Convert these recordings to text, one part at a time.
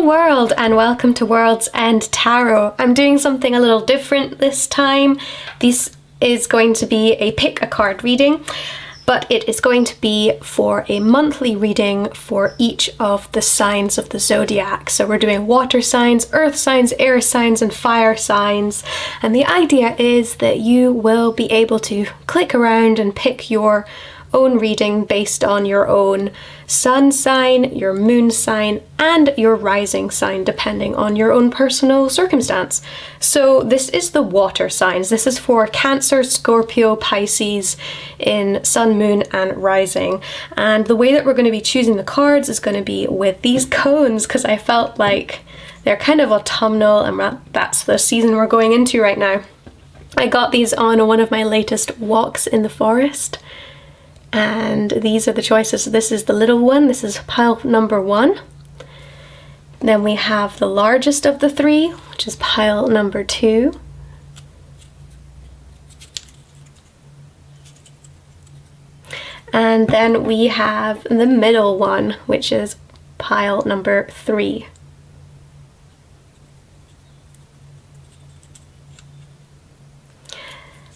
Hello world, and welcome to World's End Tarot. I'm doing something a little different this time. This is going to be a pick a card reading, but it is going to be for a monthly reading for each of the signs of the zodiac. So we're doing water signs, earth signs, air signs, and fire signs. And the idea is that you will be able to click around and pick your own reading based on your own sun sign, your moon sign, and your rising sign, depending on your own personal circumstance. So this is the water signs. This is for Cancer, Scorpio, Pisces in sun, moon, and rising. And the way that we're going to be choosing the cards is going to be with these cones, because I felt like they're kind of autumnal, and that's the season we're going into right now. I got these on one of my latest walks in the forest. And these are the choices. So this is the little one. This is pile number 1. Then we have the largest of the 3, which is pile number 2. And then we have the middle one, which is pile number 3.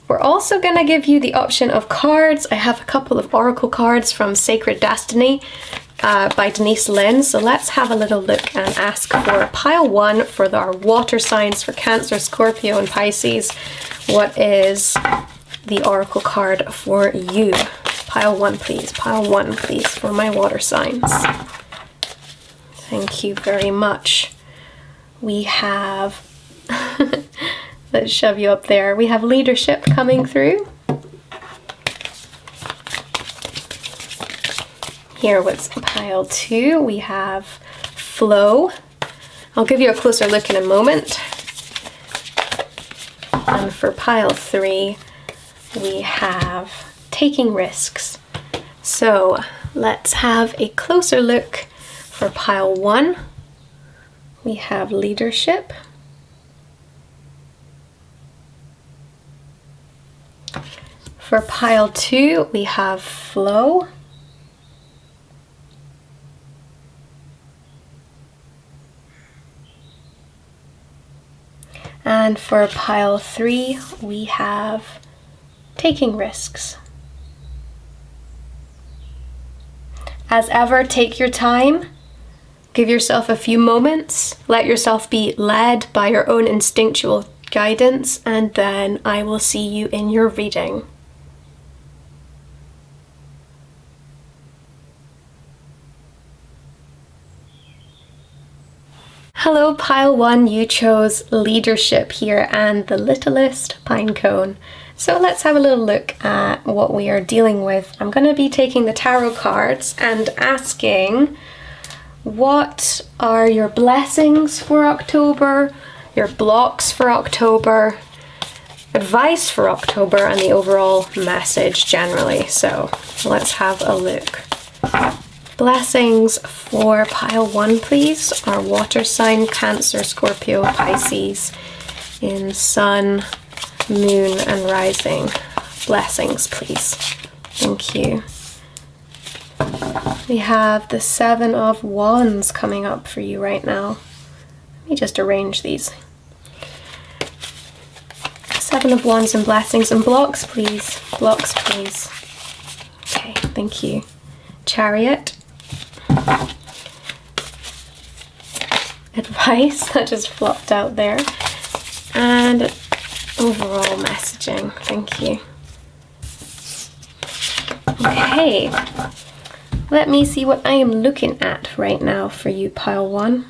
We're also going to give you the option of cards. I have a couple of oracle cards from Sacred Destiny by Denise Lynn. So let's have a little look and ask for pile 1 for our water signs for Cancer, Scorpio, and Pisces. What is the oracle card for you? Pile 1, please. Pile 1, please, for my water signs. Thank you very much. We have... Let's shove you up there. We have leadership coming through. Here was pile 2. We have flow. I'll give you a closer look in a moment. And for pile 3, we have taking risks. So let's have a closer look for pile 1. We have leadership. For pile 2, we have flow. And for pile 3, we have taking risks. As ever, take your time. Give yourself a few moments. Let yourself be led by your own instinctual guidance, and then I will see you in your reading. Hello pile 1, you chose leadership here and the littlest pinecone. So let's have a little look at what we are dealing with. I'm going to be taking the tarot cards and asking, what are your blessings for October, your blocks for October, advice for October, and the overall message generally. So let's have a look. Blessings for pile 1, please. Our water sign, Cancer, Scorpio, Pisces in sun, moon, and rising. Blessings, please. Thank you. We have the 7 of Wands coming up for you right now. Let me just arrange these. 7 of Wands and blessings and blocks, please. Blocks, please. Okay, thank you. Chariot. Advice that just flopped out there, and overall messaging. Thank you. Okay, let me see what I am looking at right now for you, pile 1.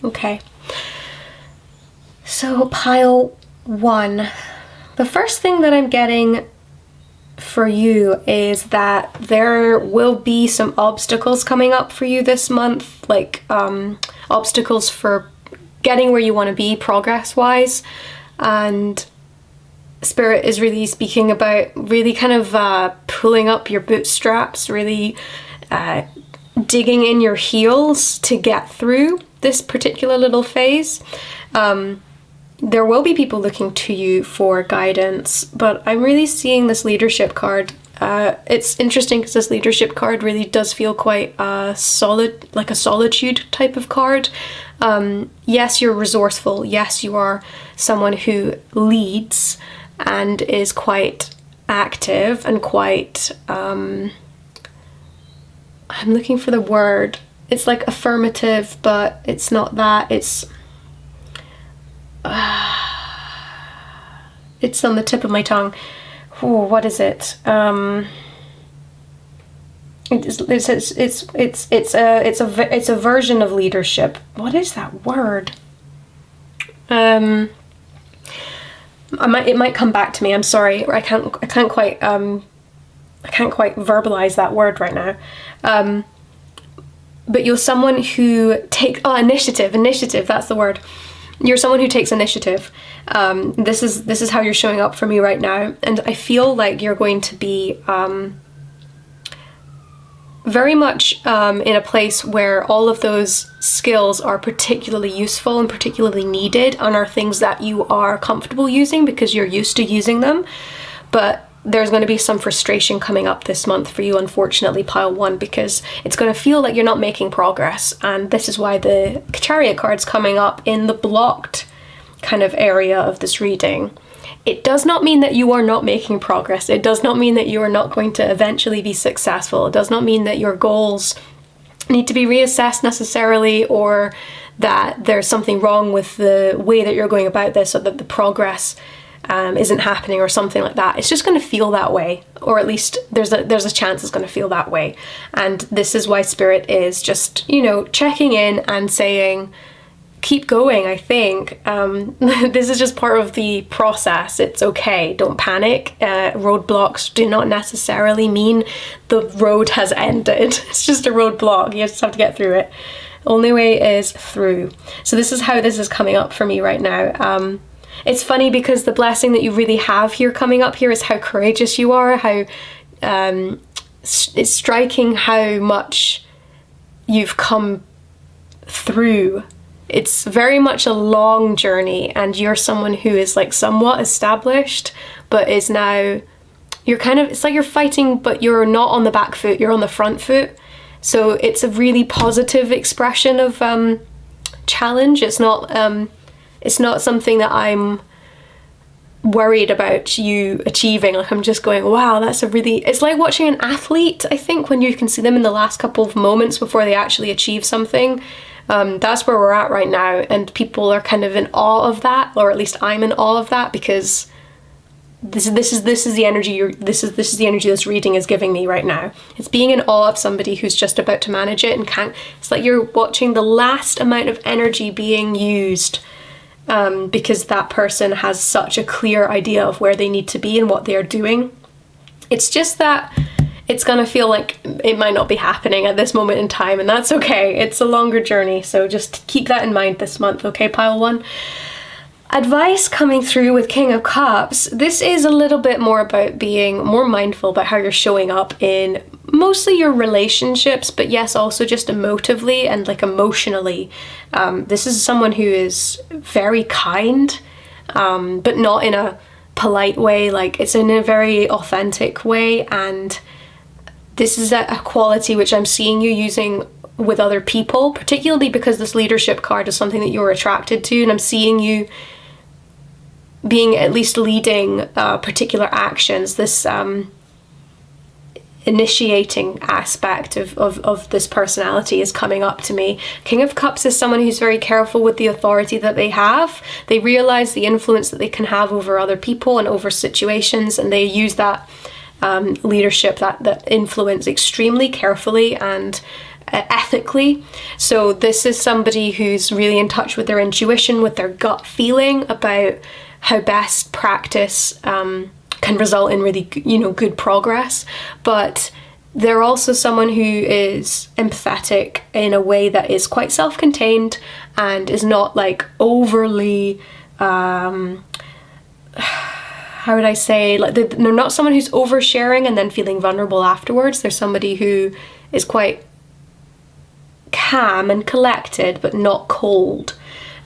Okay, so pile 1, the first thing that I'm getting for you is that there will be some obstacles coming up for you this month, like obstacles for getting where you want to be progress-wise, and Spirit is really speaking about really kind of pulling up your bootstraps, really digging in your heels to get through this particular little phase. There will be people looking to you for guidance, but I'm really seeing this leadership card. It's interesting because this leadership card really does feel quite solid, like a solitude type of card. Yes, you're resourceful. Yes, you are someone who leads and is quite active and quite, I'm looking for the word. It's like affirmative, but it's not that. It's on the tip of my tongue. Oh, what is it? It's a version of leadership. What is that word? It might come back to me. I'm sorry. I can't quite verbalize that word right now. But you're someone who takes initiative. Initiative. That's the word. You're someone who takes initiative. This is how you're showing up for me right now, and I feel like you're going to be very much in a place where all of those skills are particularly useful and particularly needed, and are things that you are comfortable using because you're used to using them. But there's going to be some frustration coming up this month for you, unfortunately, pile 1, because it's going to feel like you're not making progress. And this is why the Chariot card's coming up in the blocked kind of area of this reading. It does not mean that you are not making progress. It does not mean that you are not going to eventually be successful. It does not mean that your goals need to be reassessed necessarily, or that there's something wrong with the way that you're going about this, or that the progress isn't happening or something like that. It's just going to feel that way, or at least there's a chance it's going to feel that way. And this is why Spirit is just, checking in and saying, keep going, I think. This is just part of the process. It's okay. Don't panic. Roadblocks do not necessarily mean the road has ended. It's just a roadblock. You just have to get through it. Only way is through. So this is how this is coming up for me right now. It's funny because the blessing that you really have here coming up here is how courageous you are, how it's striking how much you've come through. It's very much a long journey, and you're someone who is like somewhat established, but is now, it's like you're fighting, but you're not on the back foot, you're on the front foot. So it's a really positive expression of challenge. It's not something that I'm worried about you achieving. Like, I'm just going, wow, it's like watching an athlete, I think, when you can see them in the last couple of moments before they actually achieve something. That's where we're at right now, and people are kind of in awe of that, or at least I'm in awe of that, because this is the energy this is the energy this reading is giving me right now. It's being in awe of somebody who's just about to manage it and can't. It's like you're watching the last amount of energy being used, because that person has such a clear idea of where they need to be and what they are doing. It's just that it's gonna feel like it might not be happening at this moment in time, and that's okay. It's a longer journey, so just keep that in mind this month, okay, pile 1? Advice coming through with King of Cups. This is a little bit more about being more mindful about how you're showing up in mostly your relationships, but yes, also just emotively and like emotionally. This is someone who is very kind, but not in a polite way. Like, it's in a very authentic way, and this is a quality which I'm seeing you using with other people, particularly because this leadership card is something that you're attracted to, and I'm seeing you being at least leading particular actions, this initiating aspect of this personality is coming up to me. King of Cups is someone who's very careful with the authority that they have. They realize the influence that they can have over other people and over situations, and they use that leadership, that influence extremely carefully and ethically. So this is somebody who's really in touch with their intuition, with their gut feeling about how best practice can result in really, good progress. But they're also someone who is empathetic in a way that is quite self-contained and is not like overly, how would I say, like they're not someone who's oversharing and then feeling vulnerable afterwards. They're somebody who is quite calm and collected, but not cold.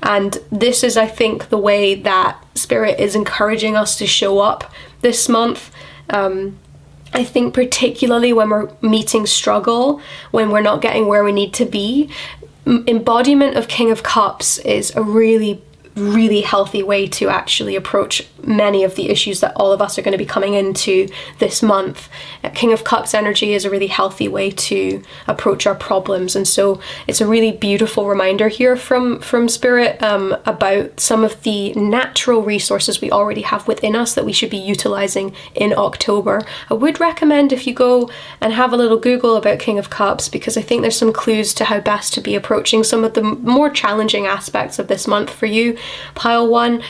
And this is, I think, the way that Spirit is encouraging us to show up this month. I think particularly when we're meeting struggle, when we're not getting where we need to be, embodiment of King of Cups is a really healthy way to actually approach many of the issues that all of us are going to be coming into this month. King of Cups energy is a really healthy way to approach our problems, and so it's a really beautiful reminder here from Spirit about some of the natural resources we already have within us that we should be utilizing in October. I would recommend if you go and have a little Google about King of Cups, because I think there's some clues to how best to be approaching some of the more challenging aspects of this month for you. Pile 1,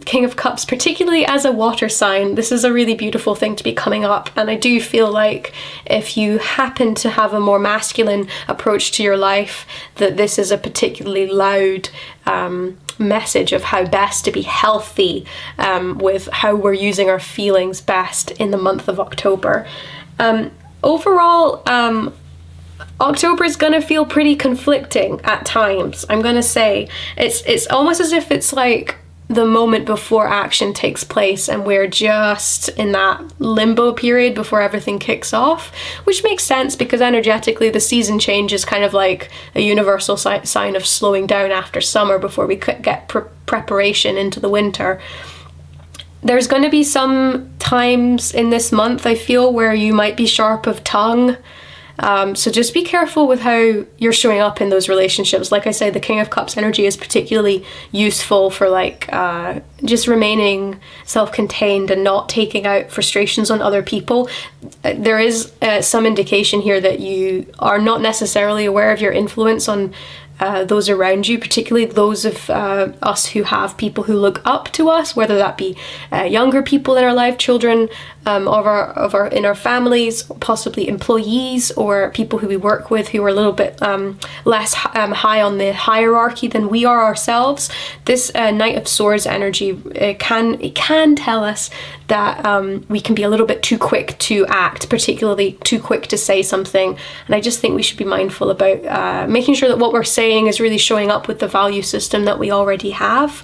King of Cups, particularly as a water sign, this is a really beautiful thing to be coming up, and I do feel like if you happen to have a more masculine approach to your life, that this is a particularly loud message of how best to be healthy with how we're using our feelings best in the month of October. Overall, October is going to feel pretty conflicting at times, I'm going to say. It's almost as if it's like the moment before action takes place and we're just in that limbo period before everything kicks off, which makes sense because energetically the season change is kind of like a universal sign of slowing down after summer before we could get preparation into the winter. There's going to be some times in this month, I feel, where you might be sharp of tongue. So just be careful with how you're showing up in those relationships. Like I said, the King of Cups energy is particularly useful for just remaining self-contained and not taking out frustrations on other people. There is some indication here that you are not necessarily aware of your influence on those around you, particularly those of us who have people who look up to us, whether that be younger people in our life, children in our families, possibly employees or people who we work with who are a little bit less high on the hierarchy than we are ourselves. This Knight of Swords energy can tell us that we can be a little bit too quick to act, particularly too quick to say something. And I just think we should be mindful about making sure that what we're saying is really showing up with the value system that we already have.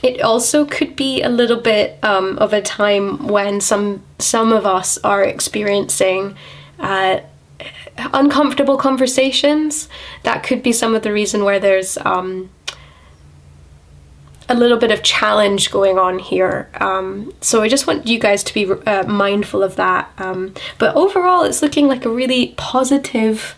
It also could be a little bit of a time when some of us are experiencing uncomfortable conversations. That could be some of the reason where there's a little bit of challenge going on here. So I just want you guys to be mindful of that. But overall, it's looking like a really positive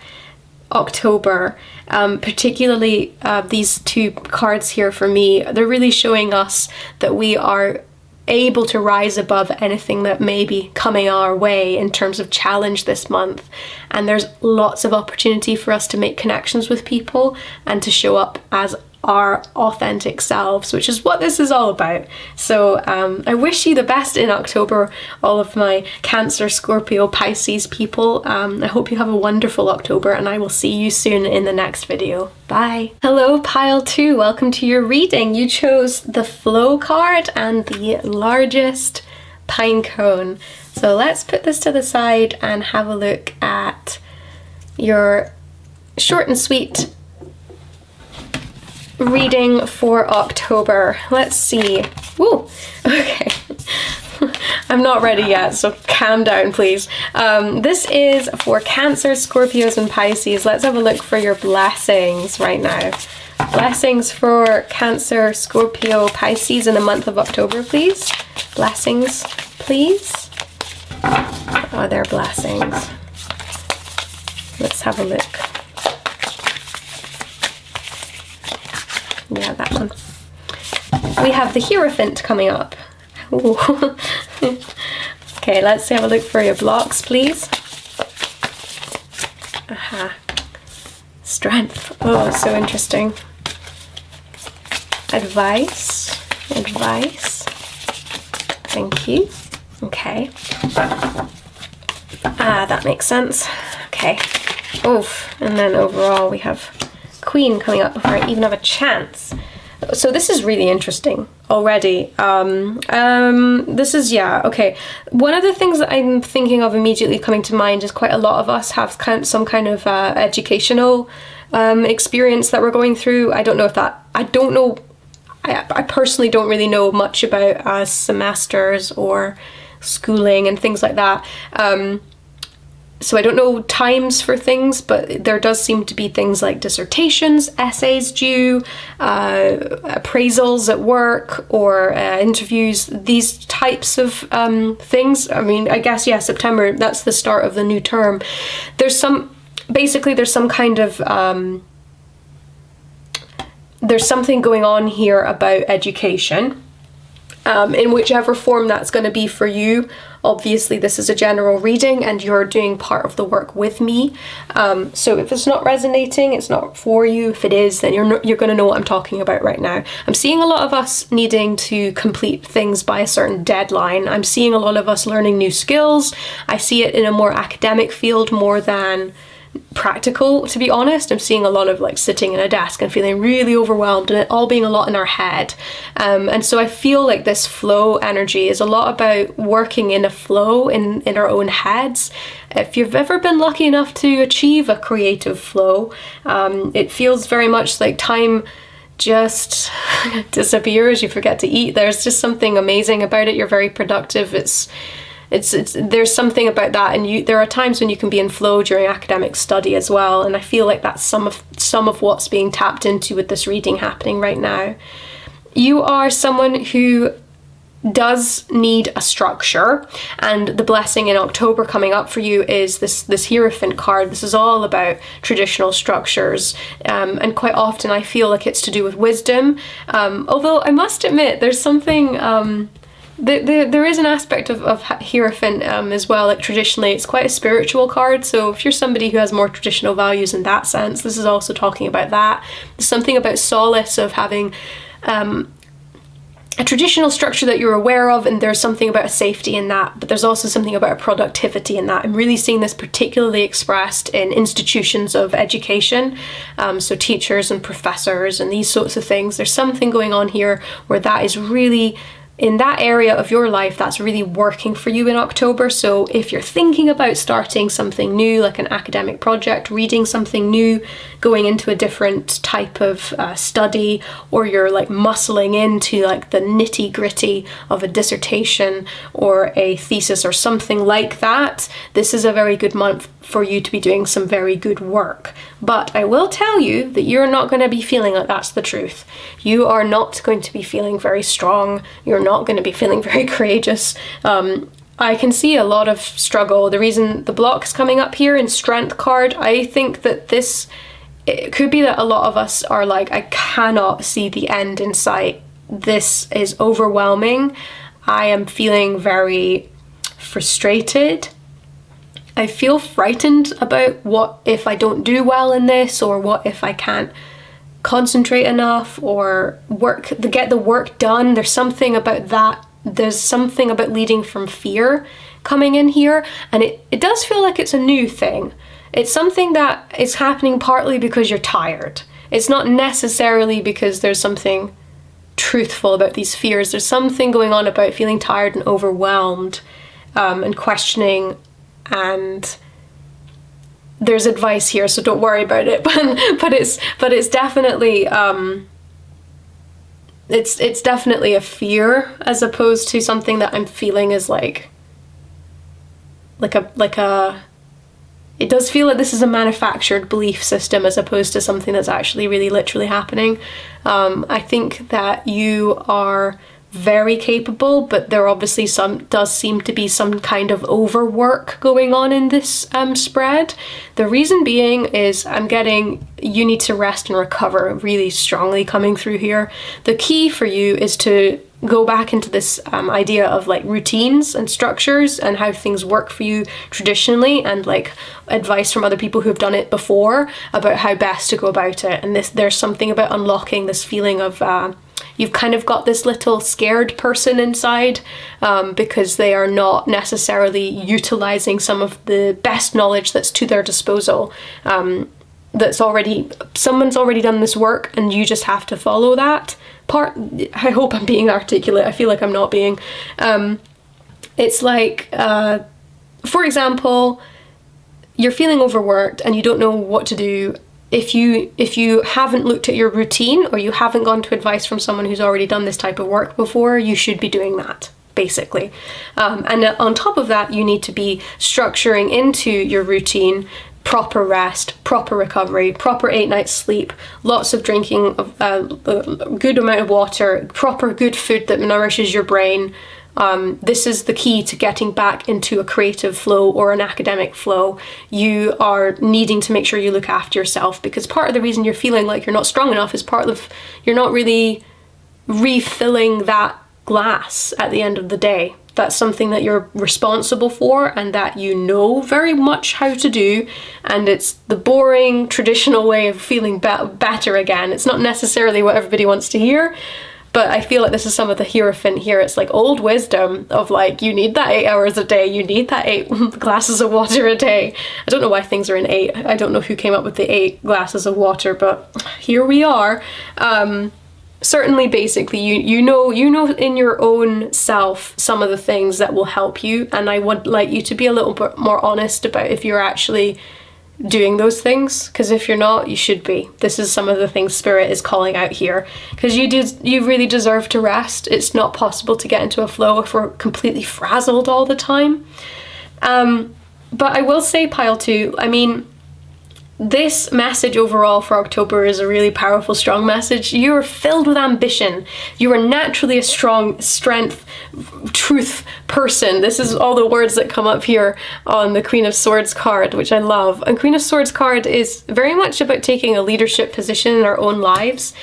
October, particularly these two cards here for me. They're really showing us that we are able to rise above anything that may be coming our way in terms of challenge this month, and there's lots of opportunity for us to make connections with people and to show up as our authentic selves, which is what this is all about. So I wish you the best in October, all of my Cancer, Scorpio, Pisces people. I hope you have a wonderful October, and I will see you soon in the next video. Bye. Hello, pile 2. Welcome to your reading. You chose the Flow card and the largest pinecone. So let's put this to the side and have a look at your short and sweet reading for October. Let's see. Woo! Okay. I'm not ready yet, so calm down, please. This is for Cancer, Scorpios, and Pisces. Let's have a look for your blessings right now. Blessings for Cancer, Scorpio, Pisces in the month of October, please. Blessings, please. Are there blessings? Let's have a look. Yeah, that one. We have the Hierophant coming up. Ooh. Okay, let's have a look for your blocks, please. Aha. Strength. Oh, so interesting. Advice. Advice. Thank you. Okay. That makes sense. Okay. Oof. And then overall we have Queen coming up before I even have a chance. So this is really interesting already. This is, yeah, okay. One of the things that I'm thinking of immediately coming to mind is quite a lot of us have some kind of educational experience that we're going through. I don't know if that, I don't know, I personally don't really know much about semesters or schooling and things like that. So I don't know times for things, but there does seem to be things like dissertations, essays due, appraisals at work, or interviews, these types of things. I mean, I guess, yeah, September, that's the start of the new term. There's some kind of, there's something going on here about education. In whichever form that's going to be for you. Obviously, this is a general reading and you're doing part of the work with me. So if it's not resonating, it's not for you. If it is, then you're going to know what I'm talking about right now. I'm seeing a lot of us needing to complete things by a certain deadline. I'm seeing a lot of us learning new skills. I see it in a more academic field more than practical, to be honest. I'm seeing a lot of like sitting in a desk and feeling really overwhelmed and it all being a lot in our head. And so I feel like this flow energy is a lot about working in a flow in our own heads. If you've ever been lucky enough to achieve a creative flow, it feels very much like time just disappears. You forget to eat. There's just something amazing about it. You're very productive. It's there's something about that, and there are times when you can be in flow during academic study as well, and I feel like that's some of what's being tapped into with this reading happening right now. You are someone who does need a structure, and the blessing in October coming up for you is this Hierophant card. This is all about traditional structures, and quite often I feel like it's to do with wisdom, although I must admit there's something there is an aspect of Hierophant as well. Like traditionally it's quite a spiritual card, so if you're somebody who has more traditional values in that sense, this is also talking about that. There's something about solace of having a traditional structure that you're aware of, and there's something about a safety in that, but there's also something about a productivity in that. I'm really seeing this particularly expressed in institutions of education, so teachers and professors and these sorts of things. There's something going on here where that is really, in that area of your life, that's really working for you in October. So if you're thinking about starting something new, like an academic project, reading something new, going into a different type of study, or you're like muscling into like the nitty gritty of a dissertation or a thesis or something like that, this is a very good month for you to be doing some very good work. But I will tell you that you're not going to be feeling like that's the truth. You are not going to be feeling very strong. You're not going to be feeling very courageous. I can see a lot of struggle. The reason the block is coming up here in Strength card, I think that it could be that a lot of us are like, I cannot see the end in sight. This is overwhelming. I am feeling very frustrated. I feel frightened about what if I don't do well in this, or what if I can't concentrate enough or get the work done. There's something about that. There's something about leading from fear coming in here, and it does feel like it's a new thing. It's something that is happening partly because you're tired. It's not necessarily because there's something truthful about these fears. There's something going on about feeling tired and overwhelmed, and questioning, and there's advice here, so don't worry about it. But it's definitely it's definitely a fear, as opposed to something that I'm feeling is like a. It does feel like this is a manufactured belief system as opposed to something that's actually really literally happening. I think that you are very capable, but there obviously does seem to be some kind of overwork going on in this spread. The reason being is I'm getting you need to rest and recover really strongly coming through here. The key for you is to go back into this idea of like routines and structures and how things work for you traditionally, and like advice from other people who've done it before about how best to go about it. And there's something about unlocking this feeling of you've kind of got this little scared person inside, because they are not necessarily utilizing some of the best knowledge that's to their disposal. someone's already done this work and you just have to follow that part. I hope I'm being articulate. I feel like I'm not being. It's like, for example, you're feeling overworked and you don't know what to do. If you haven't looked at your routine, or you haven't gone to advice from someone who's already done this type of work before, you should be doing that, basically. And on top of that, you need to be structuring into your routine proper rest, proper recovery, proper 8 nights sleep, lots of drinking, a good amount of water, proper good food that nourishes your brain. This is the key to getting back into a creative flow or an academic flow. You are needing to make sure you look after yourself, because part of the reason you're feeling like you're not strong enough is part of you're not really refilling that glass at the end of the day. That's something that you're responsible for and that you know very much how to do, and it's the boring traditional way of feeling better again. It's not necessarily what everybody wants to hear, but I feel like this is some of the hierophant here. It's like old wisdom of like, you need that 8 hours a day, you need that 8 glasses of water a day. I don't know why things are in 8. I don't know who came up with the 8 glasses of water, but here we are. Certainly, basically, you know in your own self some of the things that will help you, and I would like you to be a little bit more honest about if you're actually doing those things, because if you're not, you should be. This is some of the things Spirit is calling out here, because you really deserve to rest. It's not possible to get into a flow if we're completely frazzled all the time. But I will say, pile 2, I mean, this message overall for October is a really powerful, strong message. You are filled with ambition. You are naturally a strong, strength, truth person. This is all the words that come up here on the Queen of Swords card, which I love. And Queen of Swords card is very much about taking a leadership position in our own lives.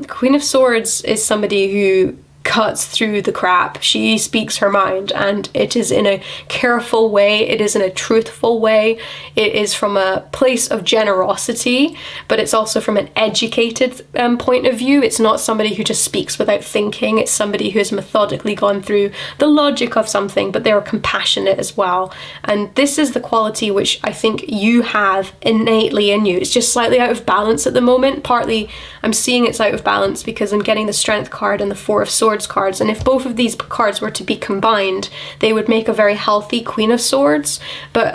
Queen of Swords is somebody who cuts through the crap. She speaks her mind, and it is in a careful way, it is in a truthful way, it is from a place of generosity, but it's also from an educated point of view. It's not somebody who just speaks without thinking. It's somebody who has methodically gone through the logic of something, but they are compassionate as well. And this is the quality which I think you have innately in you. It's just slightly out of balance at the moment. Partly I'm seeing it's out of balance because I'm getting the Strength card and the Four of Swords cards, and if both of these cards were to be combined, they would make a very healthy Queen of Swords. But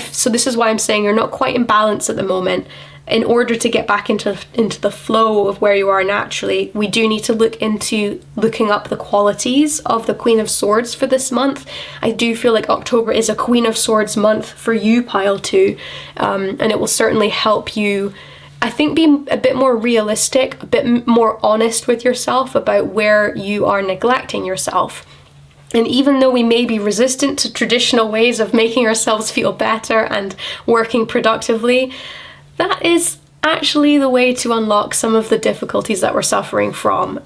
so this is why I'm saying you're not quite in balance at the moment. In order to get back into the flow of where you are naturally, we do need to look into looking up the qualities of the Queen of Swords for this month. I do feel like October is a Queen of Swords month for you, pile 2, and it will certainly help you, I think, be a bit more realistic, a bit more honest with yourself about where you are neglecting yourself. And even though we may be resistant to traditional ways of making ourselves feel better and working productively, that is actually the way to unlock some of the difficulties that we're suffering from.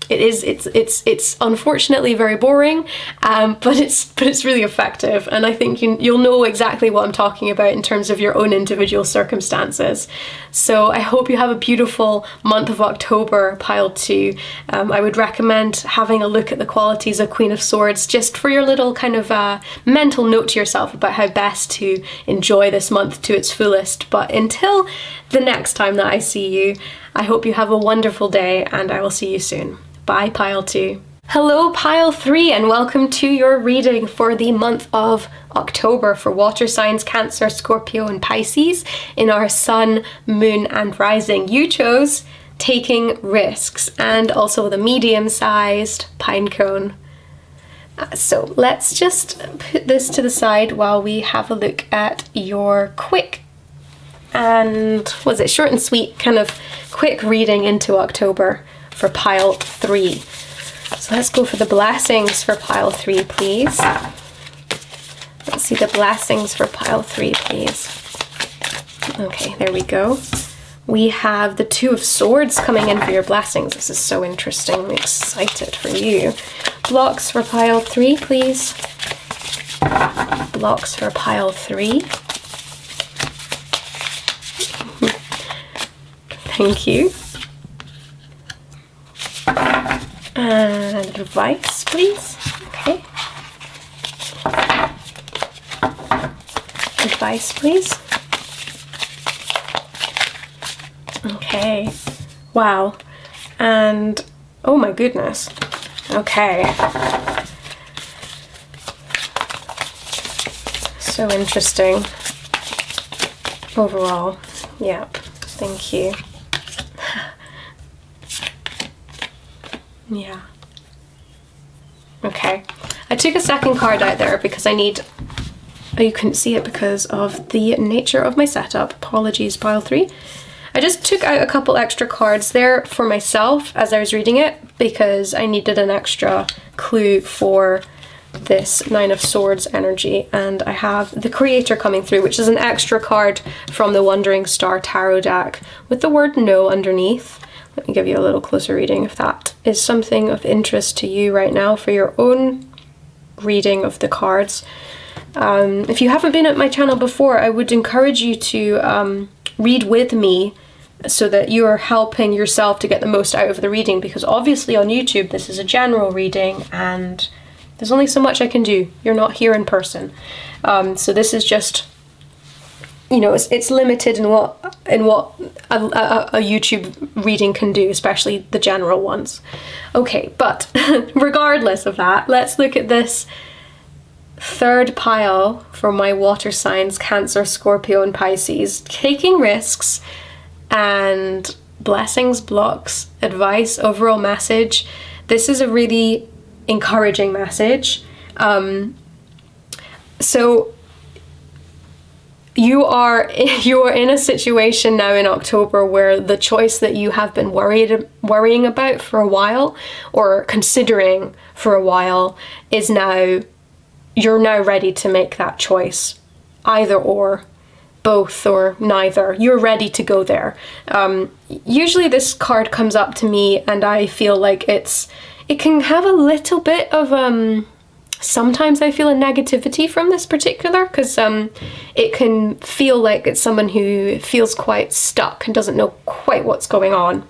It's unfortunately very boring, but it's really effective, and I think you'll know exactly what I'm talking about in terms of your own individual circumstances. So I hope you have a beautiful month of October, pile 2. I would recommend having a look at the qualities of Queen of Swords just for your little kind of mental note to yourself about how best to enjoy this month to its fullest. But until the next time that I see you, I hope you have a wonderful day, and I will see you soon. Bye, pile 2. Hello, pile 3, and welcome to your reading for the month of October for water signs Cancer, Scorpio, and Pisces in our sun, moon, and rising. You chose taking risks, and also the medium-sized pinecone. So let's just put this to the side while we have a look at your quick and, short and sweet, kind of quick reading into October for pile 3. So let's go for the blessings for pile 3, please. Let's see the blessings for pile 3, please. Okay, there we go. We have the Two of Swords coming in for your blessings. This is so interesting. I'm excited for you. Blocks for pile 3, please. Blocks for pile 3. Thank you. And advice, please. Okay. Advice, please. Okay. Wow. And oh my goodness. Okay. So interesting. Overall. Yep. Thank you. Yeah. Okay. I took a second card out there because I need... Oh, you couldn't see it because of the nature of my setup. Apologies, pile 3. I just took out a couple extra cards there for myself as I was reading it because I needed an extra clue for this 9 of Swords energy, and I have the Creator coming through, which is an extra card from the Wandering Star Tarot deck with the word no underneath. Let me give you a little closer reading if that is something of interest to you right now for your own reading of the cards. If you haven't been at my channel before, I would encourage you to read with me so that you're helping yourself to get the most out of the reading, because obviously on YouTube this is a general reading and there's only so much I can do. You're not here in person. So this is just, you know, it's limited in what a YouTube reading can do, especially the general ones. Okay, but regardless of that, let's look at this third pile for my water signs, Cancer, Scorpio, and Pisces. Taking risks and blessings, blocks, advice, overall message. This is a really encouraging message. So you are in a situation now in October where the choice that you have been worrying about for a while, or considering for a while, is now, you're now ready to make that choice. Either or, both or neither. You're ready to go there. Usually this card comes up to me and I feel like it can have a little bit of sometimes I feel a negativity from this particular, because it can feel like it's someone who feels quite stuck and doesn't know quite what's going on.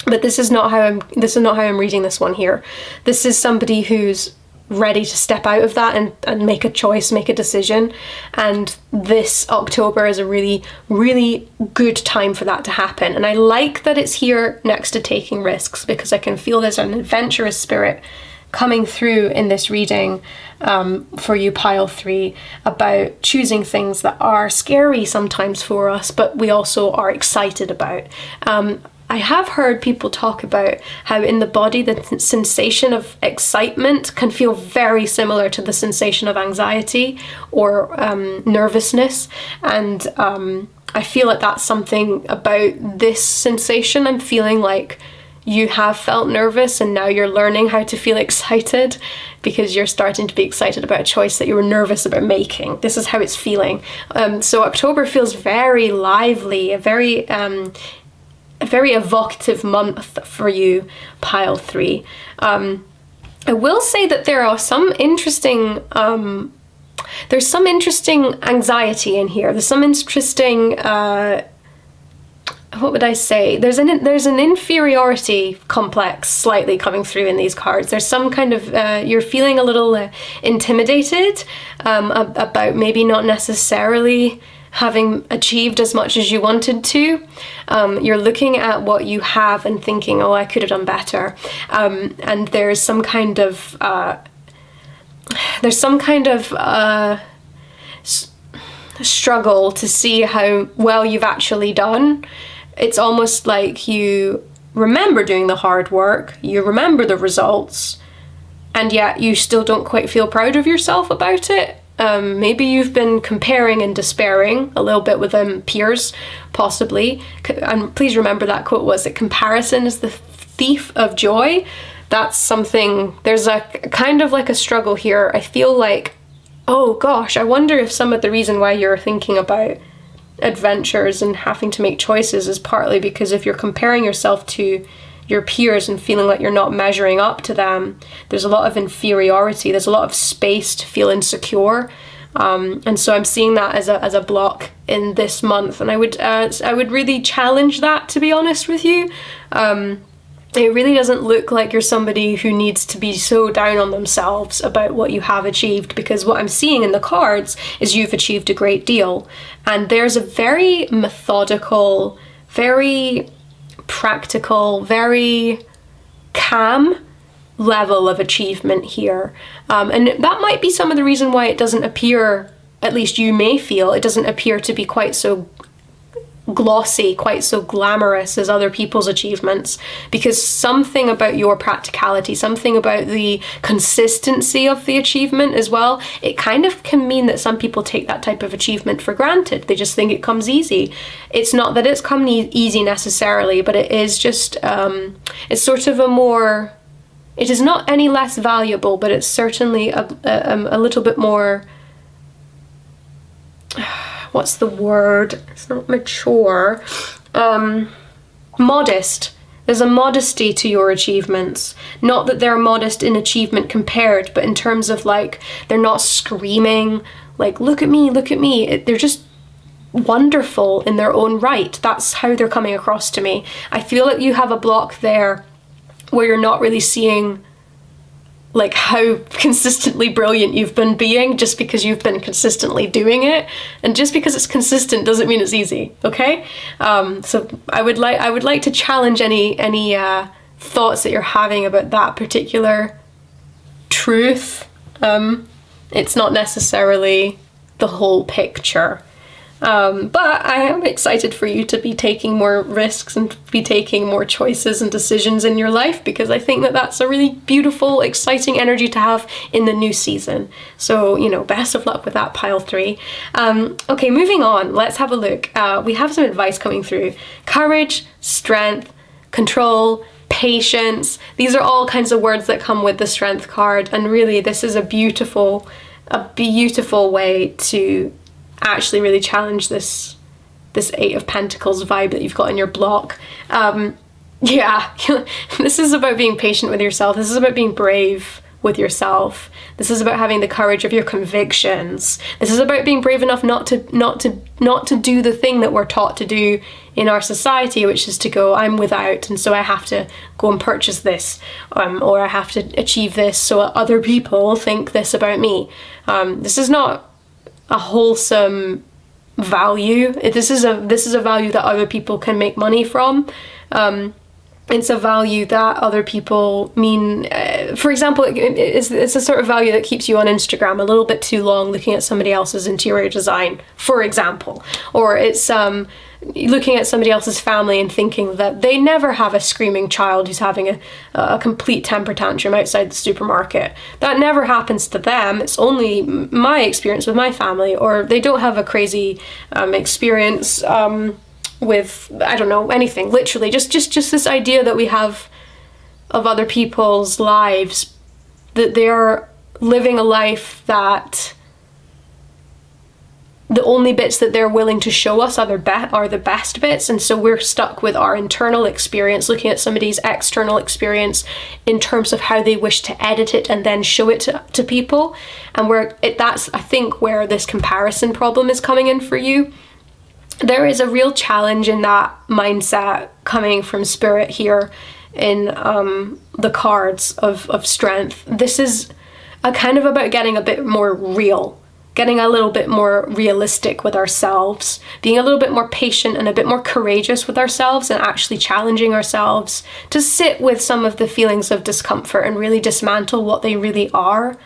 But this is not how I'm reading this one here. This is somebody who's ready to step out of that and make a choice, make a decision, and this October is a really, really good time for that to happen. And I like that it's here next to taking risks, because I can feel there's an adventurous spirit coming through in this reading for you, pile 3, about choosing things that are scary sometimes for us, but we also are excited about. I have heard people talk about how in the body the sensation of excitement can feel very similar to the sensation of anxiety or nervousness, and I feel like that's something about this sensation. I'm feeling like you have felt nervous and now you're learning how to feel excited, because you're starting to be excited about a choice that you were nervous about making. This is how it's feeling. So October feels very lively, a very evocative month for you, pile 3. I will say that there are some interesting there's some interesting anxiety in here. There's some interesting what would I say? There's an inferiority complex slightly coming through in these cards. There's some kind of you're feeling a little intimidated about maybe not necessarily having achieved as much as you wanted to. You're looking at what you have and thinking, oh, I could have done better. And there's some kind of struggle to see how well you've actually done. It's almost like you remember doing the hard work, you remember the results, and yet you still don't quite feel proud of yourself about it. Maybe you've been comparing and despairing a little bit with peers, possibly. And please remember that quote was that comparison is the thief of joy. That's something, there's a kind of like a struggle here. I feel like, oh gosh, I wonder if some of the reason why you're thinking about adventures and having to make choices is partly because if you're comparing yourself to your peers and feeling like you're not measuring up to them, there's a lot of inferiority, there's a lot of space to feel insecure, and so I'm seeing that as a block in this month, and I would really challenge that, to be honest with you. it really doesn't look like you're somebody who needs to be so down on themselves about what you have achieved, because what I'm seeing in the cards is you've achieved a great deal. And there's a very methodical, very practical, very calm level of achievement here. And that might be some of the reason why it doesn't appear, at least you may feel, it doesn't appear to be quite so glossy, quite so glamorous as other people's achievements, because something about your practicality, something about the consistency of the achievement as well, it kind of can mean that some people take that type of achievement for granted. They just think it comes easy. It's not that it's come easy necessarily, but it is just, it's sort of a more, it is not any less valuable, but it's certainly a little bit more, what's the word? It's not mature. Modest. There's a modesty to your achievements. Not that they're modest in achievement compared, but in terms of like, they're not screaming, like, look at me, look at me. They're just wonderful in their own right. That's how they're coming across to me. I feel like you have a block there where you're not really seeing like how consistently brilliant you've been being, just because you've been consistently doing it. And just because it's consistent doesn't mean it's easy, okay? So I would like to challenge any thoughts that you're having about that particular truth. It's not necessarily the whole picture. But I am excited for you to be taking more risks and be taking more choices and decisions in your life, because I think that that's a really beautiful, exciting energy to have in the new season. So, you know, best of luck with that, pile 3. Okay, moving on, let's have a look. We have some advice coming through. Courage, strength, control, patience. These are all kinds of words that come with the strength card. And really, this is a beautiful way to actually really challenge this 8 of Pentacles vibe that you've got in your block. Yeah, this is about being patient with yourself. This is about being brave with yourself. This is about having the courage of your convictions. This is about being brave enough not to do the thing that we're taught to do in our society, which is to go, I'm without, and so I have to go and purchase this, or I have to achieve this so other people think this about me. This is not a wholesome value. This is a value that other people can make money from. It's a value that other people mean, for example, it's a sort of value that keeps you on Instagram a little bit too long looking at somebody else's interior design, for example. Or it's looking at somebody else's family and thinking that they never have a screaming child who's having a complete temper tantrum outside the supermarket. That never happens to them. It's only my experience with my family. Or they don't have a crazy experience with, I don't know, anything, literally. Just this idea that we have of other people's lives, that they're living a life that the only bits that they're willing to show us are the best bits, and so we're stuck with our internal experience, looking at somebody's external experience in terms of how they wish to edit it and then show it to people. And that's, I think, where this comparison problem is coming in for you. There is a real challenge in that mindset coming from Spirit here in the cards of strength. This is a kind of about getting a bit more real, getting a little bit more realistic with ourselves, being a little bit more patient and a bit more courageous with ourselves, and actually challenging ourselves to sit with some of the feelings of discomfort and really dismantle what they really are.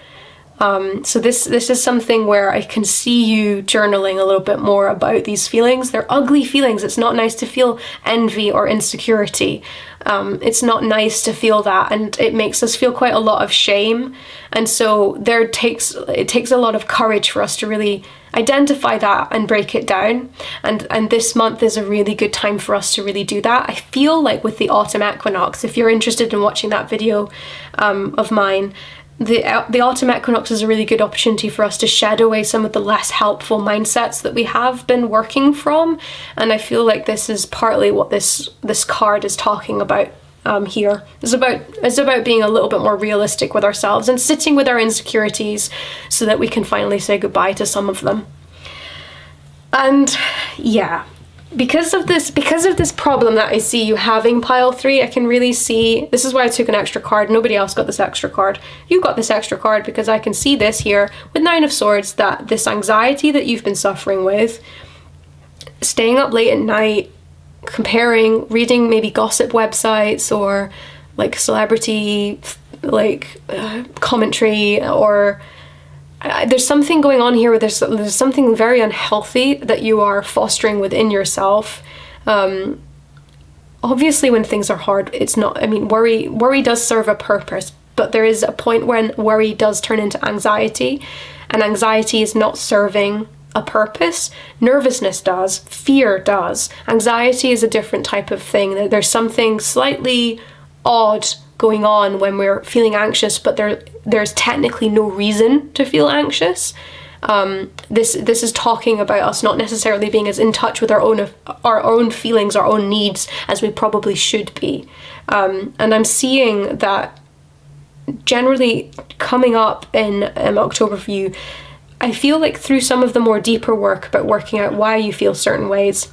So this is something where I can see you journaling a little bit more about these feelings. They're ugly feelings. It's not nice to feel envy or insecurity. It's not nice to feel that, and it makes us feel quite a lot of shame. And so it takes a lot of courage for us to really identify that and break it down. And this month is a really good time for us to really do that. I feel like with the autumn equinox, if you're interested in watching that video of mine, the autumn equinox is a really good opportunity for us to shed away some of the less helpful mindsets that we have been working from. And I feel like this is partly what this card is talking about here. It's about being a little bit more realistic with ourselves and sitting with our insecurities so that we can finally say goodbye to some of them. And yeah, because of this problem that I see you having, pile 3, I can really see, this is why I took an extra card. Nobody else got this extra card. You got this extra card because I can see this here with 9 of Swords, that this anxiety that you've been suffering with, staying up late at night, comparing, reading maybe gossip websites or like celebrity commentary, or there's something going on here where there's something very unhealthy that you are fostering within yourself. Obviously when things are hard, it's not, I mean, worry does serve a purpose, but there is a point when worry does turn into anxiety, and anxiety is not serving a purpose. Nervousness does, fear does. Anxiety is a different type of thing. There's something slightly odd going on when we're feeling anxious, but there's technically no reason to feel anxious. This is talking about us not necessarily being as in touch with our own feelings, our own needs as we probably should be. And I'm seeing that generally coming up in October for you. I feel like through some of the more deeper work about working out why you feel certain ways.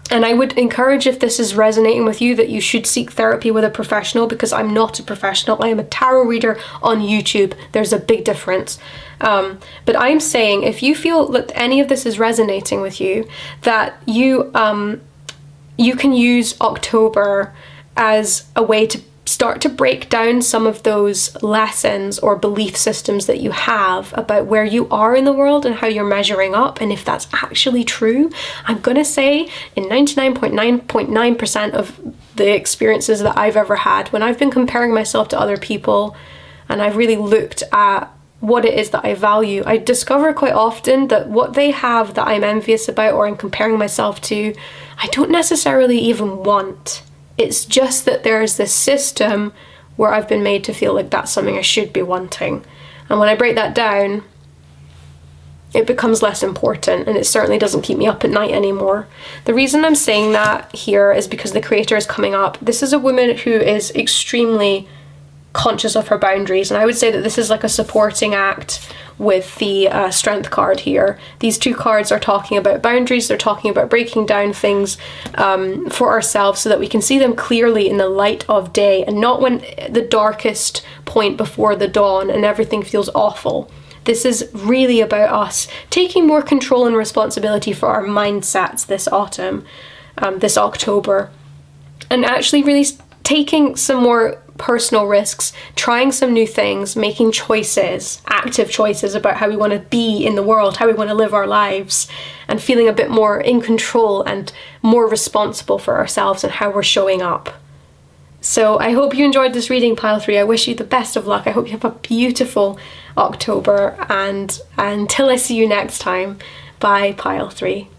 And I would encourage, if this is resonating with you, that you should seek therapy with a professional, because I'm not a professional. I am a tarot reader on YouTube. There's a big difference. But I'm saying, if you feel that any of this is resonating with you, that you can use October as a way to start to break down some of those lessons or belief systems that you have about where you are in the world and how you're measuring up, and if that's actually true. I'm gonna say in 99.9% of the experiences that I've ever had, when I've been comparing myself to other people and I've really looked at what it is that I value, I discover quite often that what they have that I'm envious about or I'm comparing myself to, I don't necessarily even want. It's just that there's this system where I've been made to feel like that's something I should be wanting. And when I break that down, it becomes less important, and it certainly doesn't keep me up at night anymore. The reason I'm saying that here is because the creator is coming up. This is a woman who is extremely conscious of her boundaries, and I would say that this is like a supporting act with the strength card here. These two cards are talking about boundaries. They're talking about breaking down things for ourselves so that we can see them clearly in the light of day, and not when the darkest point before the dawn and everything feels awful. This is really about us taking more control and responsibility for our mindsets this autumn, this October, and actually really taking some more personal risks, trying some new things, making choices, active choices about how we want to be in the world, how we want to live our lives, and feeling a bit more in control and more responsible for ourselves and how we're showing up. So I hope you enjoyed this reading, pile 3. I wish you the best of luck. I hope you have a beautiful October, and until I see you next time, bye, pile 3.